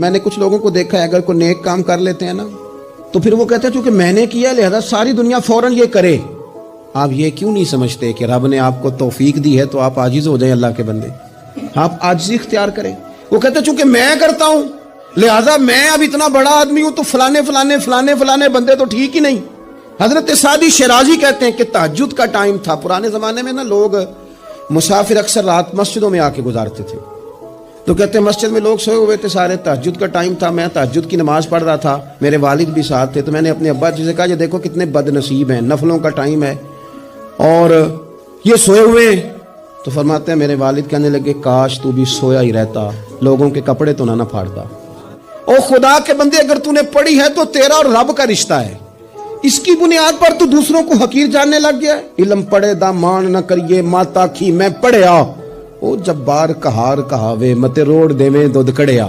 میں نے کچھ لوگوں کو دیکھا ہے اگر کوئی نیک کام کر لیتے ہیں نا تو پھر وہ کہتے ہیں چونکہ میں نے کیا لہذا ساری دنیا فوراً یہ کرے. آپ یہ کیوں نہیں سمجھتے کہ رب نے آپ کو توفیق دی ہے تو آپ عاجز ہو جائیں اللہ کے بندے, آپ عاجزی اختیار کریں. وہ کہتے ہیں چونکہ میں کرتا ہوں لہذا میں اب اتنا بڑا آدمی ہوں تو فلانے بندے تو ٹھیک ہی نہیں. حضرت سعدی شیرازی کہتے ہیں کہ تہجد کا ٹائم تھا. پرانے زمانے میں نا لوگ مسافر اکثر رات مسجدوں میں آ کے گزارتے تھے, تو کہتے ہیں مسجد میں لوگ سوئے ہوئے تھے سارے, تہجد کا ٹائم تھا, میں تہجد کی نماز پڑھ رہا تھا, میرے والد بھی ساتھ تھے, تو میں نے اپنے ابا جی سے کہا یہ دیکھو کتنے بد نصیب ہیں, نفلوں کا ٹائم ہے اور یہ سوئے ہوئے ہیں. تو فرماتے ہیں میرے والد کہنے لگے کاش تو بھی سویا ہی رہتا, لوگوں کے کپڑے تو نہ پھاڑتا. او خدا کے بندے اگر تو نے پڑھی ہے تو تیرا اور رب کا رشتہ ہے, اس کی بنیاد پر تو دوسروں کو حقیر جاننے لگ گیا. علم پڑھے دا مان نہ کریے ماتا کھی میں پڑھیا, او جبار کہار کہاوے متے روڑ دیویں دودھ کڑیا.